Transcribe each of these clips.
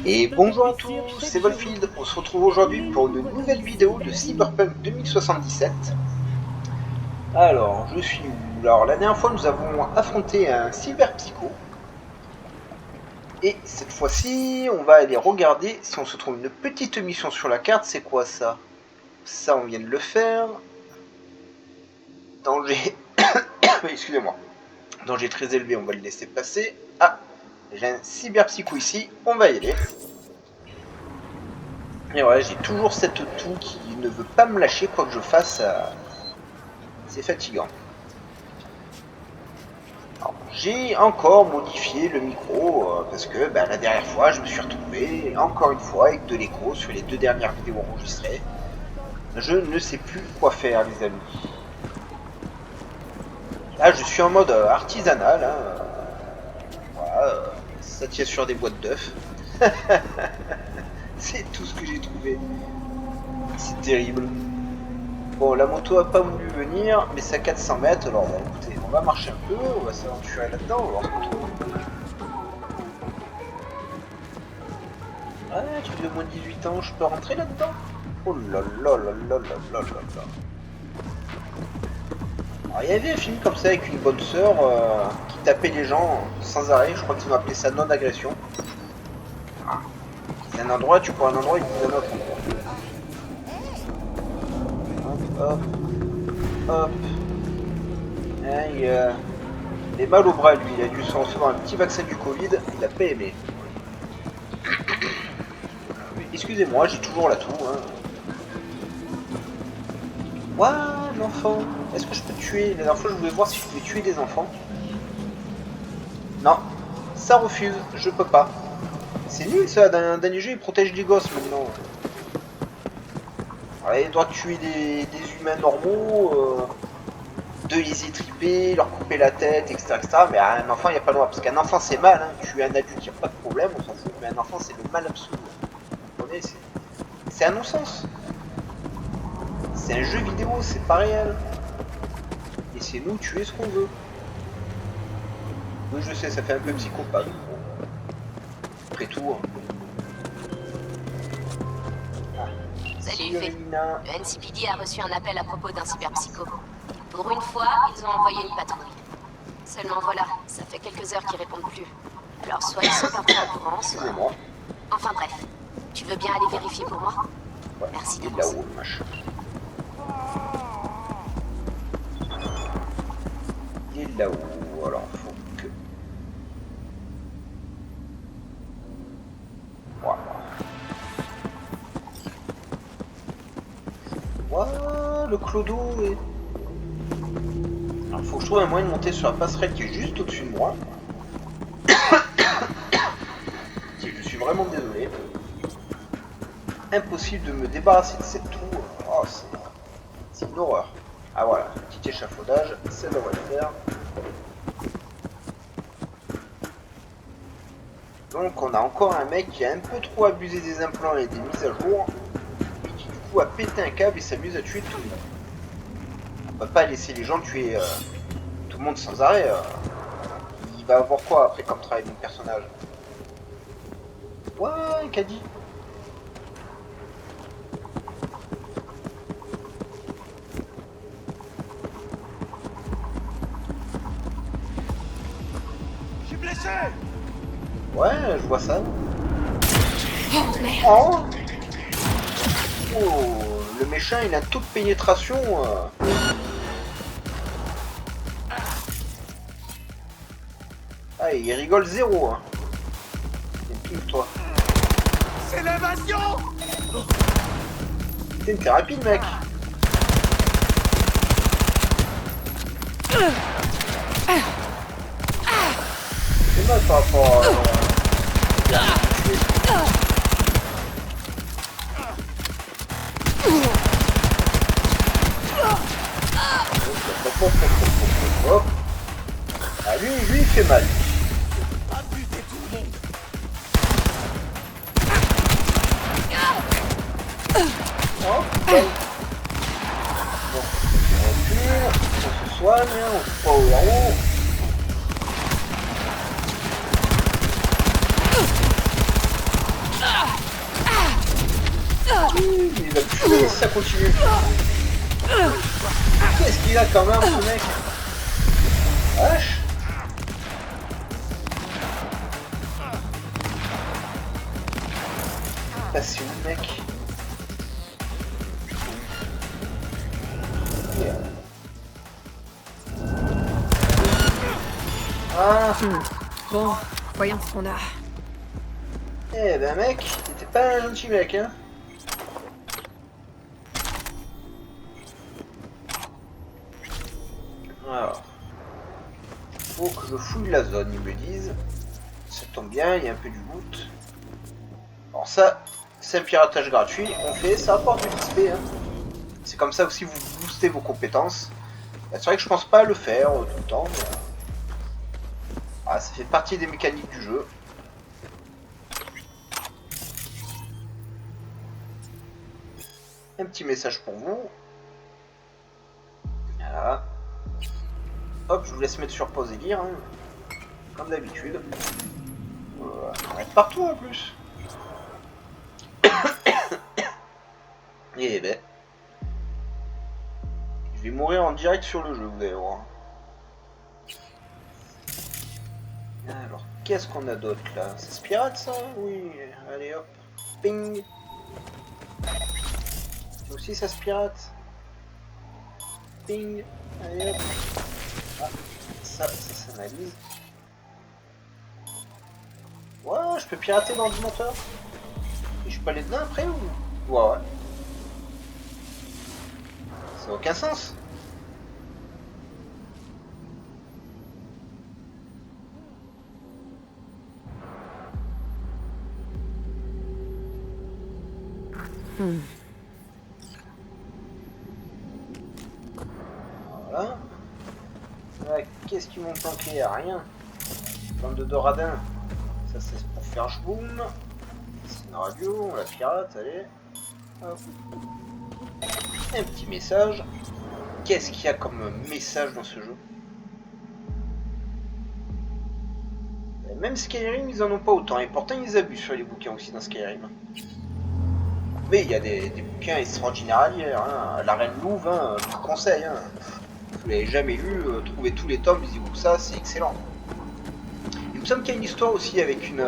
Et bonjour à tous, c'est Volfield. On se retrouve aujourd'hui pour une nouvelle vidéo de Cyberpunk 2077. Alors, je suis où? Alors, la dernière fois, nous avons affronté un cyberpsycho. Et cette fois-ci, on va aller regarder si on se trouve une petite mission sur la carte. C'est quoi ça? Ça, on vient de le faire. Danger... Excusez-moi. Danger très élevé, on va le laisser passer. Ah, j'ai un cyberpsycho ici, on va y aller. Et ouais, j'ai toujours cette toux qui ne veut pas me lâcher quoi que je fasse. C'est fatigant. J'ai encore modifié le micro parce que la dernière fois je me suis retrouvé encore une fois avec de l'écho sur les deux dernières vidéos enregistrées. Je ne sais plus quoi faire les amis. Là je suis en mode artisanal. Hein. Voilà, ça tient sur des boîtes d'œufs. C'est tout ce que j'ai trouvé. C'est terrible. Bon, la moto a pas voulu venir, mais c'est à 400 mètres, alors écoutez, on va marcher un peu, on va s'aventurer là-dedans, on va voir ce qu'on trouve. Ah, truc de moins de 18 ans, je peux rentrer là-dedans? Oh là là là là là là là là. Alors, il y avait un film comme ça avec une bonne sœur qui tapait les gens sans arrêt, je crois qu'ils ont appelé ça non-agression. Ah. C'est un endroit, tu prends un endroit, ils disent un autre endroit. Hop, hop. Hop. Il est mal au bras lui, il a dû se recevoir un petit vaccin du Covid, il a pas aimé. Excusez-moi, j'ai toujours la toux. Hein. Ouah, l'enfant. Est-ce que je peux tuer? La dernière fois je voulais voir si je pouvais tuer des enfants. Non, ça refuse, je peux pas. C'est nul ça, dans les jeux ils protègent les gosses maintenant. Ouais, ils doivent tuer des humains normaux. De les étriper, leur couper la tête, etc. Mais à un enfant, il n'y a pas le droit. Parce qu'un enfant, c'est mal. Hein. Tuer un adulte, il n'y a pas de problème, on s'en fout. Mais un enfant, c'est le mal absolu. Vous comprenez, c'est un non-sens. C'est un jeu vidéo, c'est pas réel. Et c'est nous tuer ce qu'on veut. Oui, je sais, ça fait un peu psychopathe. Après tout. Hein. Ah. Salut, Faye. Le NCPD a reçu un appel à propos d'un cyberpsycho. Pour une fois, ils ont envoyé une patrouille. Seulement voilà, ça fait quelques heures qu'ils répondent plus. Alors soit ils sont pas au courant, soit... Enfin bref, tu veux bien aller vérifier pour moi? Ouais, merci d'avance. Là-haut, le machin. Il est là-haut, alors faut que... Voilà. Voilà, le clodo est... Alors faut que je trouve un moyen de monter sur la passerelle qui est juste au-dessus de moi. Je suis vraiment désolé. Impossible de me débarrasser de cette tour. Oh, c'est une horreur. Ah voilà, petit échafaudage, ça devrait le faire. Donc on a encore un mec qui a un peu trop abusé des implants et des mises à jour. Et qui du coup a pété un câble et s'amuse à tuer tout le monde. On va pas laisser les gens tuer tout le monde sans arrêt. Il va avoir quoi après comme travail mon personnage? Ouais, un caddie. Je suis blessé. Ouais, je vois ça. Oh, oh, le méchant il a un taux de pénétration. Ah, il rigole zéro. Hein. C'est toi. C'est l'invasion. Putain, t'es rapide, mec. C'est mal par rapport à... Hop. Ah, lui il fait mal. A buté tout le monde. Oh, bon. Bon, on recule, on se soigne, on se prend au haut. va me tuer si ça continue. Qu'est-ce qu'il a quand même ce mec? Wesh. Bah c'est où le mec? Ah. Bon, voyons ce qu'on a. Eh ben mec, t'étais pas un gentil mec hein. Alors, faut que je fouille la zone, ils me disent. Ça tombe bien, il y a un peu du loot. Alors ça, c'est un piratage gratuit, on fait, ça apporte du XP. Hein. C'est comme ça aussi vous boostez vos compétences. C'est vrai que je pense pas le faire tout le temps. Mais... Ah, ça fait partie des mécaniques du jeu. Un petit message pour vous. Voilà. Hop, je vous laisse mettre sur pause et lire. Hein. Comme d'habitude. On est partout en plus. Et ben. Je vais mourir en direct sur le jeu, vous allez voir. Alors, qu'est-ce qu'on a d'autre là? Ça se pirate ça? Oui, allez hop. Ping. Ça aussi ça se pirate. Ping. Allez hop. Ah, ça s'analyse. Ouais, je peux pirater dans le moteur. Et je peux aller dedans après ou? Ouais. Ça n'a aucun sens. Voilà. Là, qu'est-ce qu'ils m'ont planqué? Rien. Bande de doradin. Ça c'est pour faire jboum. C'est une radio, on la pirate, allez. Hop. Un petit message. Qu'est-ce qu'il y a comme message dans ce jeu? Même Skyrim, ils en ont pas autant. Et pourtant, ils abusent sur les bouquins aussi dans Skyrim. Mais il y a des bouquins extraordinaires à lire. Hein. La Reine Louve, hein, je vous conseille. Hein. Vous l'avez jamais lu, trouvez tous les tomes, lisez-vous ça, c'est excellent. Il me semble qu'il y a une histoire aussi avec une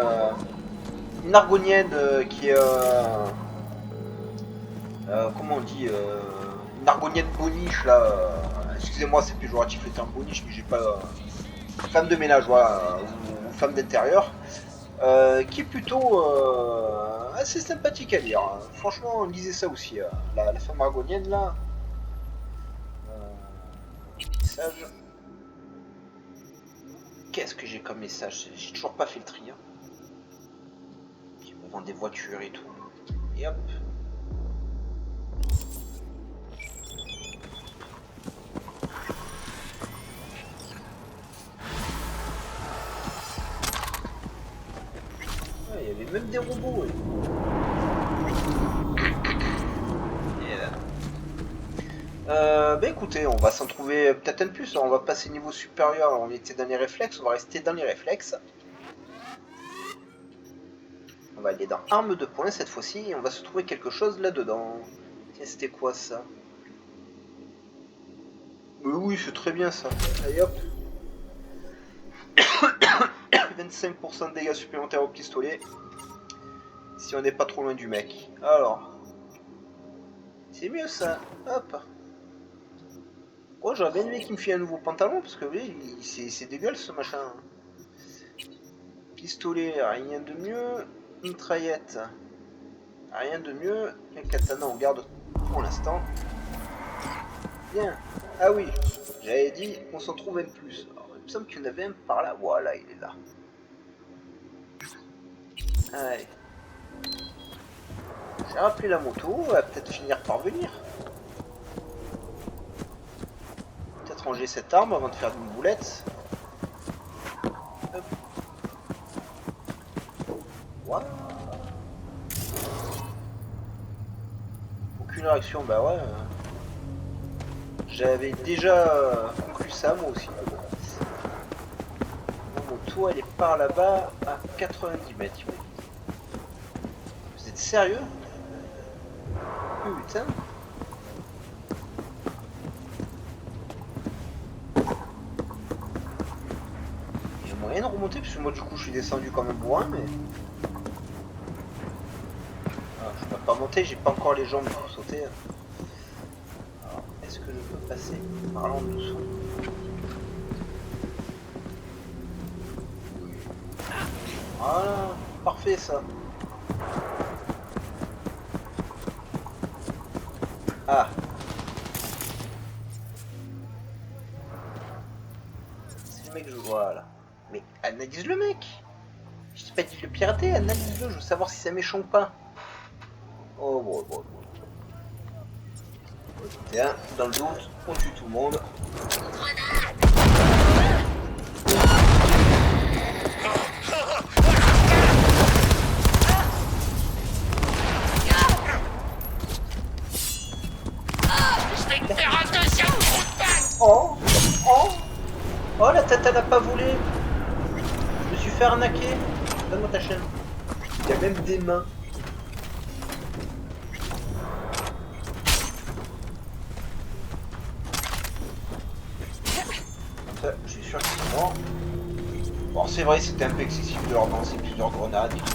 argonienne qui est... comment on dit une argonienne boniche là. Excusez-moi, c'est péjoratif le terme boniche, mais j'ai pas... femme de ménage, voilà, ou femme d'intérieur. Qui est plutôt assez sympathique à lire. Hein. Franchement, lisez ça aussi. La femme argonienne là. Message. Qu'est-ce que j'ai comme message? J'ai toujours pas fait le tri. Hein. Qui me vend des voitures et tout. Et hop. Il y avait même des robots. Ouais. Bah écoutez, on va s'en trouver peut-être un de plus. On va passer niveau supérieur. On était dans les réflexes, on va rester dans les réflexes. On va aller dans arme de poing cette fois-ci et on va se trouver quelque chose là-dedans. Tiens, c'était quoi ça? Mais oui, c'est très bien ça. Allez hop. 25% de dégâts supplémentaires au pistolet. Si on n'est pas trop loin du mec. Alors. C'est mieux ça. Hop. Oh, j'aurais bien aimé qu'il me file un nouveau pantalon parce que oui, c'est dégueulasse ce machin. Pistolet, rien de mieux. Mitraillette, rien de mieux. Un katana, on garde pour l'instant. Bien. Ah oui, j'avais dit qu'on s'en trouve un de plus. Alors, il me semble qu'il y en avait un par là. Voilà, il est là. Allez. J'ai rappelé la moto, on va peut-être finir par venir. Peut-être ranger cette arme avant de faire une boulette. Hop. Wow. Aucune réaction, bah ouais. J'avais déjà conclu ça moi aussi. La moto elle est par là-bas à 90 mètres. Vous êtes sérieux? Putain. Il y a moyen de remonter parce que moi du coup je suis descendu comme un bourrin mais... Ah, je peux pas monter, j'ai pas encore les jambes pour sauter. Alors, est-ce que je peux passer par là en dessous? Voilà, parfait ça. Ah. C'est le mec que je vois là. Mais analyse le mec. Je t'ai pas dit de le pirater, analyse-le, je veux savoir si c'est méchant ou pas. Oh bon. Tiens, dans le doute, on tue tout le monde. Oh, la tête elle a pas volé. Je me suis fait arnaquer. Donne-moi ta chaîne. Il y a même des mains. Enfin, je suis sûr que c'est mort. Bon, c'est vrai, c'était un peu excessif de leur lancer plusieurs grenades et tout.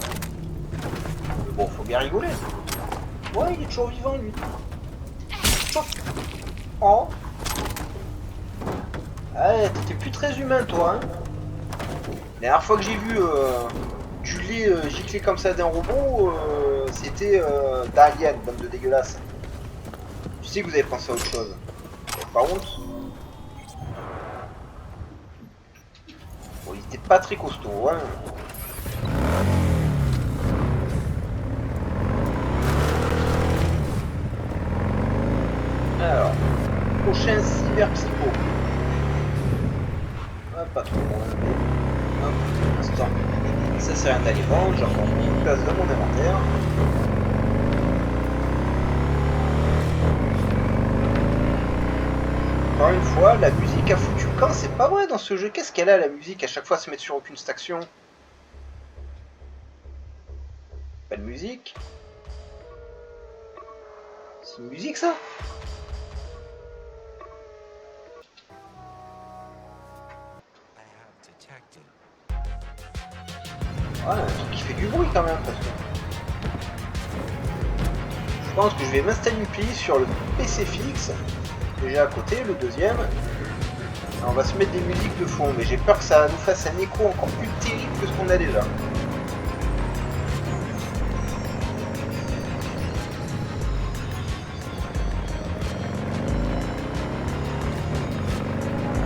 Mais bon, faut bien rigoler. Ouais, il est toujours vivant lui. Oh. Ah, t'étais plus très humain toi, hein. La dernière fois que j'ai vu Julie gicler comme ça d'un robot, c'était d'Alien, bande de dégueulasse. Je sais que vous avez pensé à autre chose. Par contre, bon, il était pas très costaud, hein. Alors, prochain cyberpsycho. Ah, pas trop loin, mais... Hop, instant. Ça c'est un taliban, j'ai encore mis une place dans mon inventaire. Encore une fois, la musique a foutu le camp, c'est pas vrai dans ce jeu. Qu'est-ce qu'elle a la musique? À chaque fois se mettre sur aucune station. Pas de musique. C'est une musique ça? Ouais, un truc qui fait du bruit quand même parce que... Je pense que je vais m'installer une playlist sur le PC fixe que j'ai à côté, le deuxième. Alors, on va se mettre des musiques de fond, mais j'ai peur que ça nous fasse un écho encore plus terrible que ce qu'on a déjà.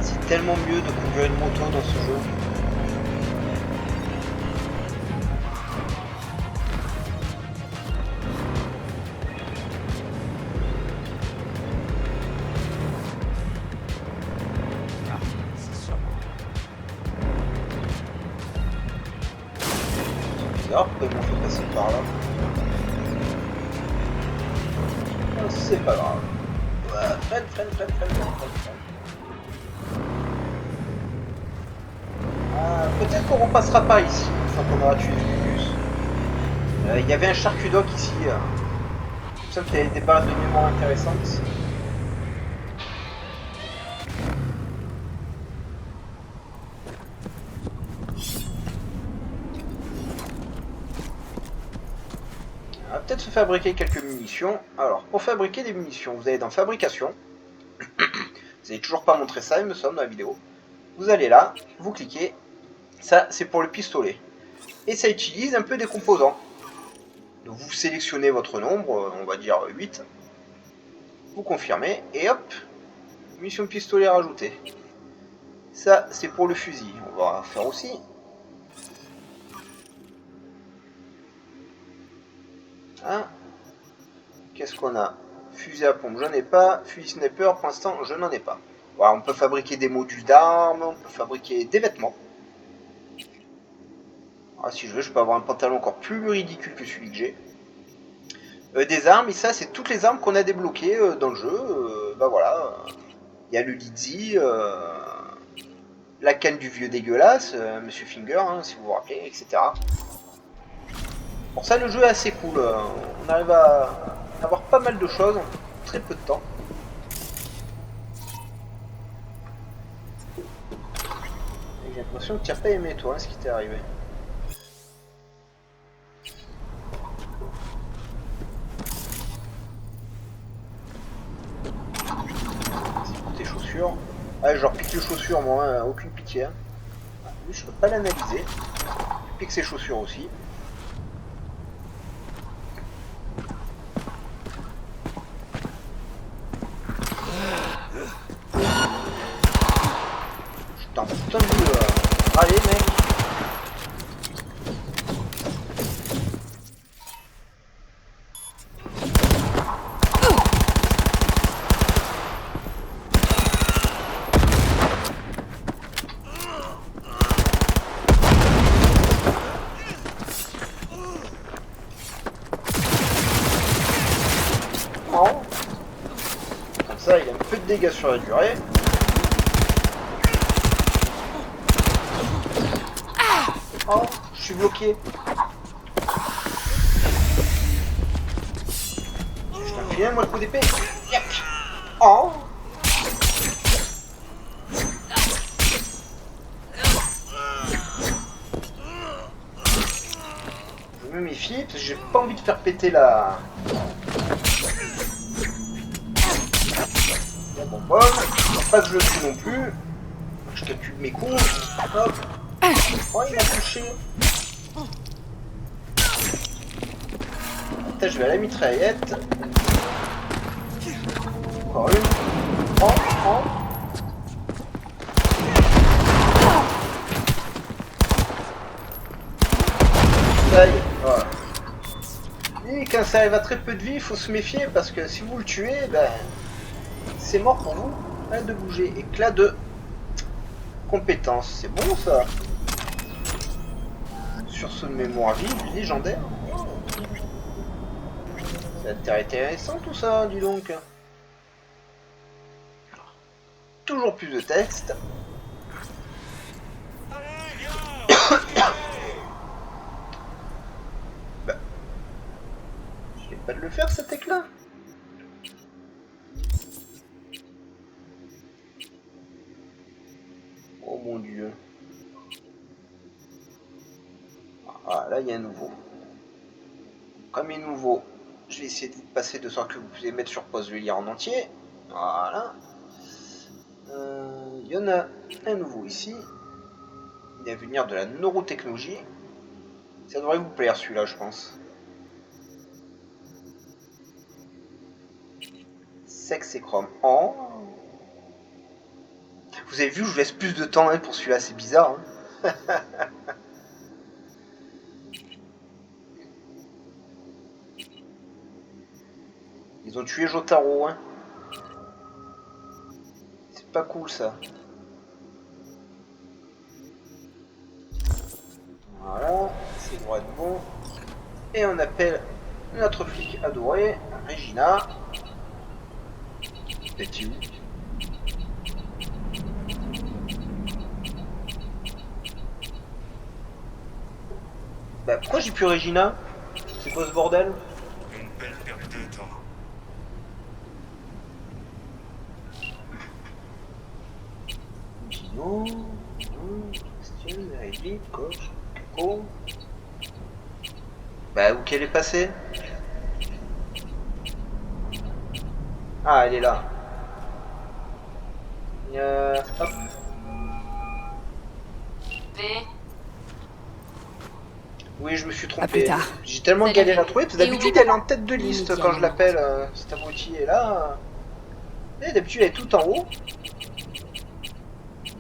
C'est tellement mieux de conduire une moto dans ce jeu. Pourquoi ils m'ont fait passer par là? C'est pas grave. Ouais, freine. Peut-être qu'on repassera pas ici, une fois qu'on aura tué Fugus. Il y avait un charcudoc ici. Il me semble qu'il y avait des barres de mémoire intéressantes. On va peut-être se fabriquer quelques munitions. Alors, pour fabriquer des munitions, vous allez dans fabrication. Vous n'avez toujours pas montré ça, il me semble, dans la vidéo. Vous allez là, vous cliquez. Ça, c'est pour le pistolet. Et ça utilise un peu des composants. Donc, vous sélectionnez votre nombre, on va dire 8. Vous confirmez, et hop, munition de pistolet rajoutée. Ça, c'est pour le fusil. On va faire aussi. Hein? Qu'est-ce qu'on a? Fusil à pompe, j'en ai pas. Fusil sniper, pour l'instant, je n'en ai pas. Voilà, on peut fabriquer des modules d'armes, on peut fabriquer des vêtements. Ah, si je veux, je peux avoir un pantalon encore plus ridicule que celui que j'ai. Des armes, et ça, c'est toutes les armes qu'on a débloquées dans le jeu. Bah voilà. Il y a le Lidzi, la canne du vieux dégueulasse, Monsieur Finger, hein, si vous vous rappelez, etc. Pour ça, le jeu est assez cool. On arrive à avoir pas mal de choses en très peu de temps. Et j'ai l'impression que tu n'as pas aimé toi hein, ce qui t'est arrivé. C'est pour tes chaussures. Ah, genre pique les chaussures moi, hein, aucune pitié. Hein. Lui je peux pas l'analyser. Pique ses chaussures aussi. Putain, putain de allez mec. Oh. Comme ça il a un peu de dégâts sur la durée. Oh, je suis bloqué. Je t'infile moi le coup d'épée. Yac. Oh. Je me méfie parce que j'ai pas envie de faire péter la... Bon, bon, pas que je le tue non plus. Je calcule mes coups. Hop. Oh, il m'a touché. Putain, je vais à la mitraillette. Encore une. Oh, oh. Ça y est, voilà. Et quand ça arrive à très peu de vie, il faut se méfier parce que si vous le tuez, ben, c'est mort pour vous hein, de bouger. Éclat de compétence, c'est bon ça. Sursaut de mémoire vive, légendaire. C'est intéressant tout ça, dis donc. Toujours plus de texte. Bah, je vais pas de le faire cet éclat. Oh mon dieu. Ah là il y a un nouveau. Comme il est nouveau, je vais essayer de passer de sorte que vous pouvez mettre sur pause le lire en entier. Voilà. Il y en a un nouveau ici. Il va venir de la neurotechnologie. Ça devrait vous plaire celui-là, je pense. Sexe et chrome. Oh. Vous avez vu, je vous laisse plus de temps hein, pour celui-là, c'est bizarre. Hein. Ils ont tué Jotaro, hein. C'est pas cool ça. Voilà, c'est droit de bon. Et on appelle notre flic adoré, Regina. Es-tu où? Bah pourquoi j'ai plus Regina? C'est quoi ce bordel? Une belle perte de temps. Gino, Christian, Riley, Coach, Coco. Bah où qu'elle est passée? Ah elle est là. Hop. V. Oui, je me suis À trompé. plus tard. J'ai tellement Salut. galéré à la trouver, parce que d'habitude Et elle est en tête de liste quand je l'appelle, cet abruti. Et là, d'habitude elle est tout en haut.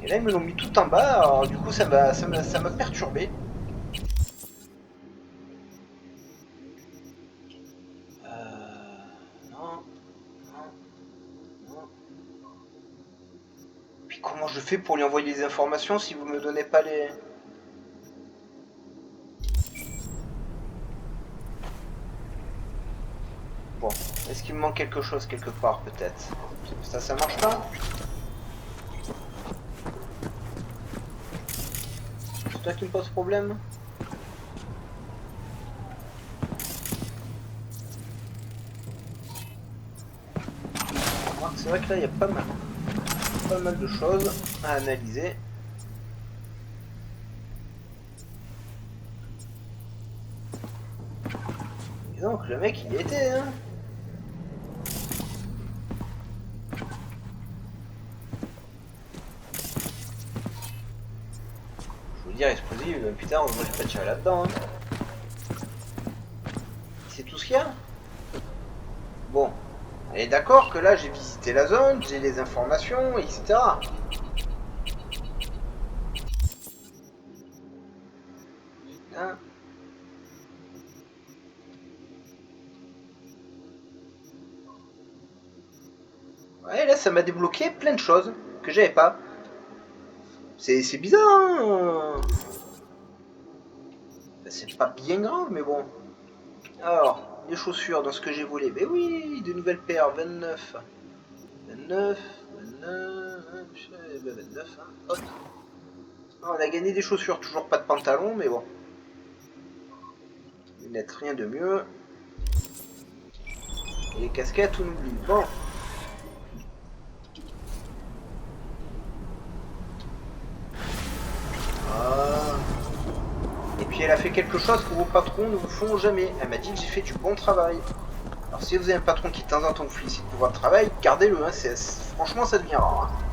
Et là ils me l'ont mis tout en bas, alors du coup ça m'a perturbé. Non, non, non. Puis comment je fais pour lui envoyer les informations si vous me donnez pas les... Bon, est-ce qu'il me manque quelque chose quelque part peut-être? Ça marche pas? C'est toi qui me pose problème? c'est vrai que là il y a pas mal de choses à analyser. Et donc le mec il y était hein. Je veux dire explosif, putain moi j'ai pas tiré là-dedans hein. C'est tout ce qu'il y a. Bon. Elle est d'accord que là j'ai visité la zone, j'ai les informations, etc. Hein. Ouais, là ça m'a débloqué plein de choses que j'avais pas. C'est bizarre, hein. C'est pas bien grave, mais bon. Alors, les chaussures dans ce que j'ai volé. Mais oui, de nouvelles paires, 29. 29, 29, hein. Hop. Ah, on a gagné des chaussures, toujours pas de pantalon, mais bon. Lunettes, rien de mieux. Et les casquettes, on oublie. Bon. Ah. Et puis elle a fait quelque chose que vos patrons ne vous font jamais. Elle m'a dit que j'ai fait du bon travail. Alors si vous avez un patron qui de temps en temps vous félicite pour votre travail, gardez-le. Hein. Franchement, ça devient rare. Hein.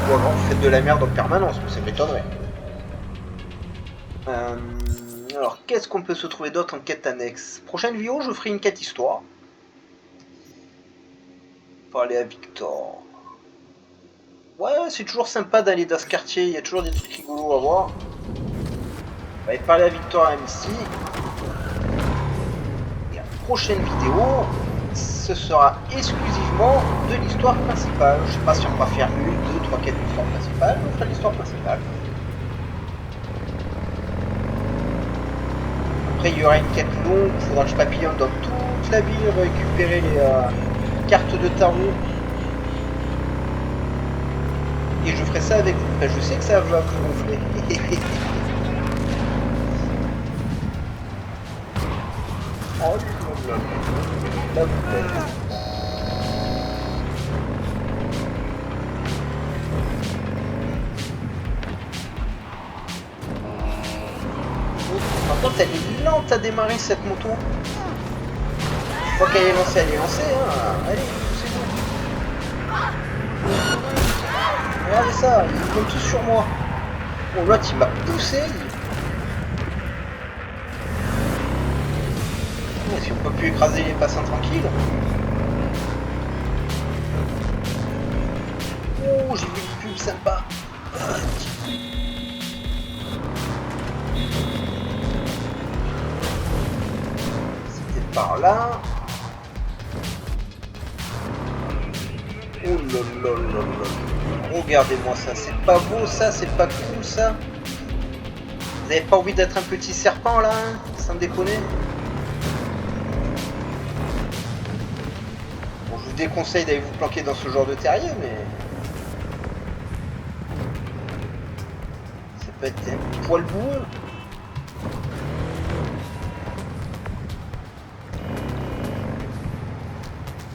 Ou alors vous faites de la merde en permanence, mais ça m'étonnerait. Alors, qu'est-ce qu'on peut se trouver d'autre en quête annexe? Prochaine vidéo, je ferai une quête histoire. Pour aller à Victor. Ouais, c'est toujours sympa d'aller dans ce quartier, il y a toujours des trucs rigolos à voir. On va aller parler à Victor et à Misty. Et la prochaine vidéo, ce sera exclusivement de l'histoire principale. Je sais pas si on va faire une, deux, trois quêtes d'histoire principale, mais on fera l'histoire principale. Après, il y aura une quête longue, il faudra que je papillonne dans toute la ville, récupérer les cartes de tarot. Et je ferai ça avec vous. Enfin, je sais que ça va vous gonfler. Oh, la bouteille. Par contre, elle est lente à démarrer cette moto. Une fois qu'elle est lancée, elle est lancée. Hein. Allez, poussez-vous. Regardez ça, ils comptent tous sur moi. Bon, l'autre il m'a poussé. Oh, si on peut plus écraser les passants tranquilles. Oh, j'ai vu une pub sympa. C'était par là. Oh là là là là. Regardez-moi ça, c'est pas beau ça, c'est pas cool ça. Vous avez pas envie d'être un petit serpent là, hein, sans déconner? Bon, je vous déconseille d'aller vous planquer dans ce genre de terrier, mais... ça peut être un poil boueux.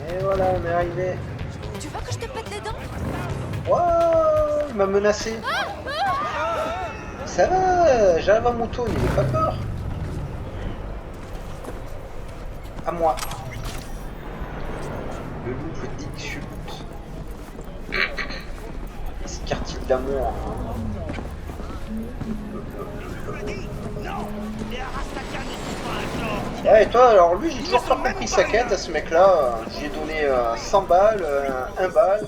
Et voilà, on est arrivé. Tu veux que je te pète les dents? Wow, il m'a menacé. Ça va, j'arrive à mon tour, n'ayez pas peur. À moi. Le loup d'Ixut. Ce quartier de l'amour. Ouais, et toi, alors lui, j'ai toujours pas compris sa quête à ce mec-là. J'ai donné 100 balles, 1 balle.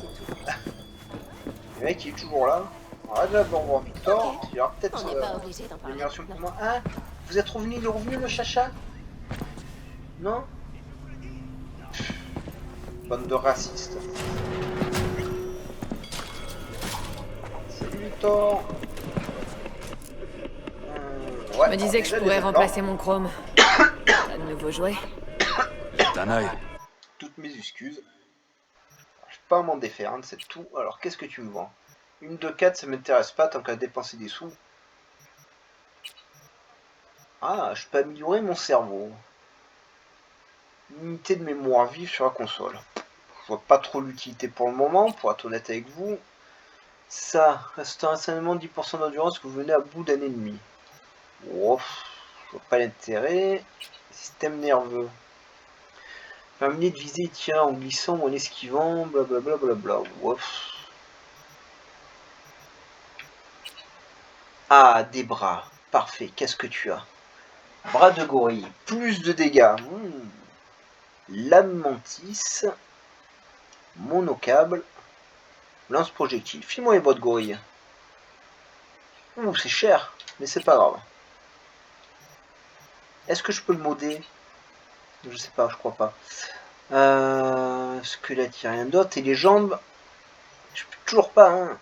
Le mec, il est toujours là. On va d'abord voir Victor. Ok. Il y aura peut-être On n'est pas obligé d'en une parler. amélioration pour moi. Hein? Vous êtes revenu, il est revenu le chacha? Non? Bande de racistes. Salut Victor. Ouais, Je me disais que je déjà, pourrais les remplacer mon chrome. T'as de nouveaux jouets? Un œil. toutes mes excuses. Je peux pas m'en défaire, hein, c'est tout. Alors qu'est-ce que tu me vends? Une de 4, ça m'intéresse pas tant qu'à dépenser des sous. Ah, je peux améliorer mon cerveau. Une unité de mémoire vive sur la console. vois pas trop l'utilité pour le moment, pour être honnête avec vous. Ça, restaure instantanément 10% d'endurance que vous venez à bout d'un ennemi. Ouf, je vois pas l'intérêt. Système nerveux. Terminer de viser et tirer en glissant ou en esquivant, blablabla. Ouf. Ah, des bras. Parfait, qu'est-ce que tu as? Bras de gorille, plus de dégâts. Lame mantis. Monocable. Lance-projectile. File-moi les bras de gorille. Ouh, c'est cher, mais c'est pas grave. Est-ce que je peux le modder? Je sais pas, je crois pas. Squelette, il n'y a rien d'autre. Et les jambes, je peux toujours pas, hein.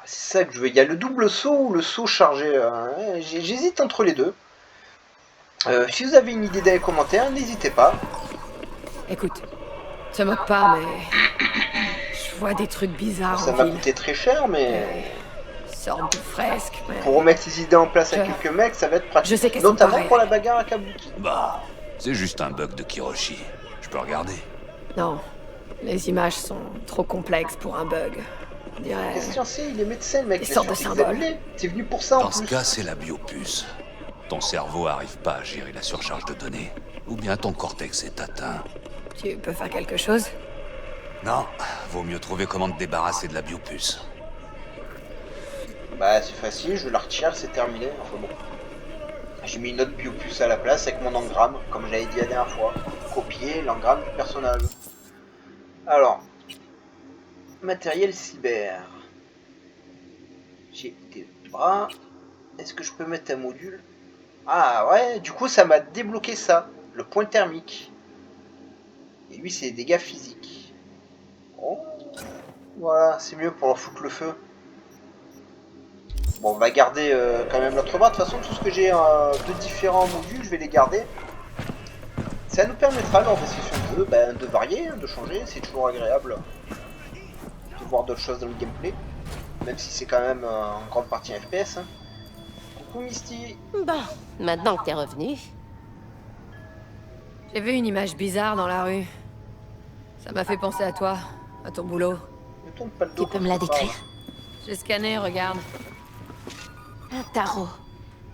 C'est ça que je veux. Il y a le double saut ou le saut chargé. J'hésite entre les deux. Si vous avez une idée dans les commentaires, n'hésitez pas. Écoute, te moque pas, mais... Je vois des trucs bizarres Ça en m'a ville. coûté très cher, mais Sorte de fresque, mais... pour remettre ces idées en place à Je- quelques mecs, ça va être pratique. je sais qu'elles sont Notamment pareilles. pour la bagarre à Kabuki. Bah, c'est juste un bug de Kiroshi. Je peux regarder. Non, les images sont trop complexes pour un bug. On dirait... Question c'est, il est médecin, le mec. Des bien sortes sûr, de c'est symboles. examiné. T'es venu pour ça en Dans ce plus. cas, c'est la biopuce. Ton cerveau arrive pas à gérer la surcharge de données. Ou bien ton cortex est atteint. Tu peux faire quelque chose? Non, vaut mieux trouver comment te débarrasser de la biopuce. Bah c'est facile, je la retire, c'est terminé. Enfin bon. J'ai mis une autre biopuce à la place avec mon engramme, comme j'avais dit la dernière fois. Copier l'engramme du personnage. Alors. Matériel cyber. J'ai des bras. Est-ce que je peux mettre un module? Ah ouais, du coup ça m'a débloqué ça. Le point thermique. Et lui c'est des dégâts physiques. Oh. Voilà, c'est mieux pour leur foutre le feu. Bon, on va garder quand même notre bras. De toute façon, tout ce que j'ai de différents modules, je vais les garder. Ça nous permettra lors des sessions de jeu de varier, de changer. C'est toujours agréable de voir d'autres choses dans le gameplay. Même si c'est quand même en grande partie un FPS. Hein. Coucou Misty. Bon, maintenant que t'es revenu, J'ai vu une image bizarre dans la rue. Ça m'a fait penser à toi, à ton boulot. Ne tourne pas le dos tu peux quand me la je parle. décrire? J'ai scanné, regarde. Un tarot,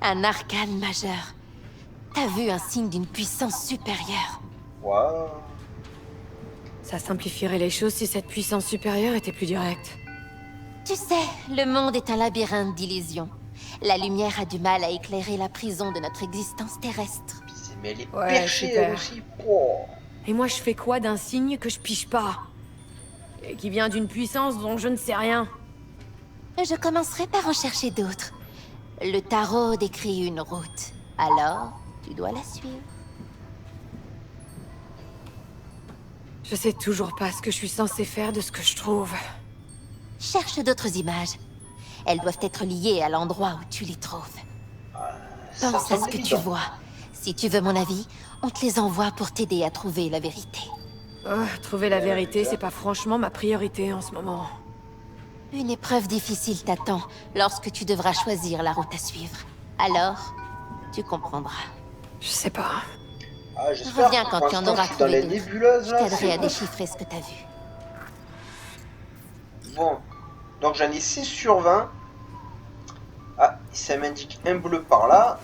un arcane majeur. T'as vu un signe d'une puissance supérieure. Waouh. Ça simplifierait les choses si cette puissance supérieure était plus directe. Tu sais, le monde est un labyrinthe d'illusions. La lumière a du mal à éclairer la prison de notre existence terrestre. Mais elle est Ouais, perchée super. elle aussi. Oh. Et moi, je fais quoi d'un signe que je pige pas? Et qui vient d'une puissance dont je ne sais rien? Je commencerai par en chercher d'autres. Le tarot décrit une route. Alors, tu dois la suivre. Je sais toujours pas ce que je suis censée faire de ce que je trouve. Cherche d'autres images. Elles doivent être liées à l'endroit où tu les trouves. Ça Pense à ce semble que tu évident. vois. Si tu veux mon avis, on te les envoie pour t'aider à trouver la vérité. Oh, trouver la vérité, c'est pas franchement ma priorité en ce moment. Une épreuve difficile t'attend lorsque tu devras choisir la route à suivre. Alors, tu comprendras. Je sais pas. Ah, j'espère. Reviens quand Pour tu en l'instant, auras je suis dans trouvé la d'autres. nébuleuse Je là. t'aiderai c'est à bon. déchiffrer ce que t'as vu. Bon, donc j'en ai 6 sur 20. Ah, ça m'indique un bleu par là.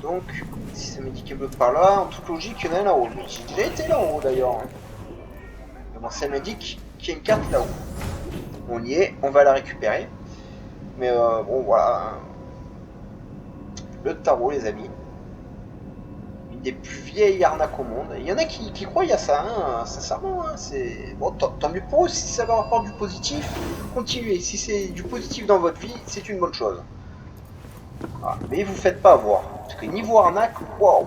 Donc, si ça m'indique un bleu par là, en toute logique, il y en a un là-haut. J'ai déjà été là-haut d'ailleurs. Mais bon, ça m'indique qu'il y a une carte là-haut. On y est, on va la récupérer. Mais bon, voilà. Le tarot, les amis. Une des plus vieilles arnaques au monde. Il y en a qui croient à ça, hein, sincèrement. Hein, c'est bon, tant mieux pour eux. Si ça leur apporte du positif, continuez. Si c'est du positif dans votre vie, c'est une bonne chose. Voilà. Mais vous faites pas avoir. Parce que niveau arnaque, waouh!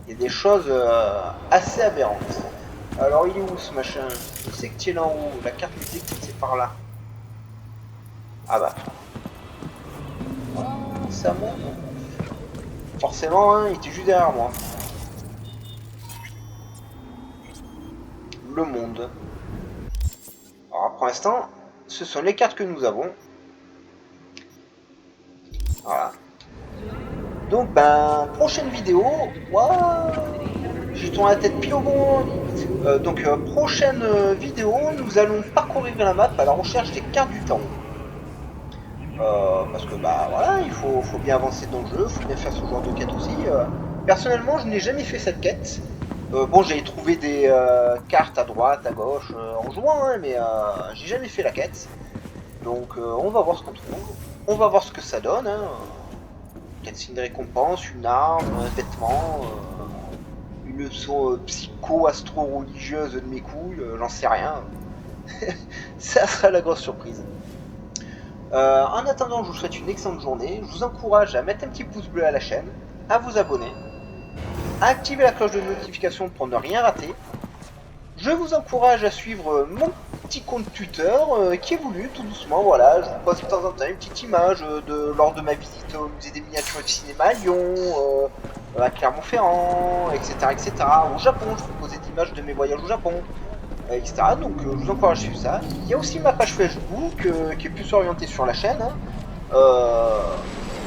Il y a des choses assez aberrantes. Alors, il est où ce machin? Je sais que tu es là en haut. La carte me dit que c'est par là. Ah bah. Ah, c'est à moi. Forcément, hein, il était juste derrière moi. Le monde. Alors, pour l'instant, ce sont les cartes que nous avons. Voilà. Donc ben, prochaine vidéo, waouh, je tourne la tête pile au bon. Prochaine vidéo, nous allons parcourir la map à la recherche des cartes du temps. Parce que bah voilà, il faut bien avancer dans le jeu, il faut bien faire ce genre de quête aussi. Personnellement, je n'ai jamais fait cette quête. Bon, j'ai trouvé des cartes à droite, à gauche, en jouant, hein, mais j'ai jamais fait la quête. Donc on va voir ce qu'on trouve, on va voir ce que ça donne. Hein. Quel signe de récompense, une arme, un vêtement, une leçon psycho-astro-religieuse de mes couilles, j'en sais rien. Ça sera la grosse surprise. En attendant, je vous souhaite une excellente journée. Je vous encourage à mettre un petit pouce bleu à la chaîne, à vous abonner, à activer la cloche de notification pour ne rien rater. Je vous encourage à suivre mon petit compte Twitter qui évolue tout doucement. Voilà, je vous poste de temps en temps une petite image lors de ma visite au musée des miniatures du cinéma à Lyon, à Clermont-Ferrand, etc., etc. Au Japon, je vous posais des images de mes voyages au Japon, etc. Donc je vous encourage à suivre ça. Il y a aussi ma page Facebook qui est plus orientée sur la chaîne. Hein.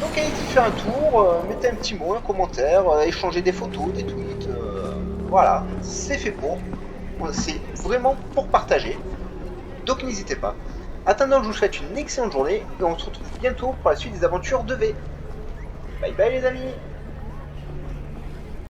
Donc allez y faire un tour, mettez un petit mot, un commentaire, échangez des photos, des tweets. Voilà, c'est fait pour. C'est vraiment pour partager. Donc n'hésitez pas. Attendant, je vous souhaite une excellente journée et on se retrouve bientôt pour la suite des aventures de V. Bye bye les amis.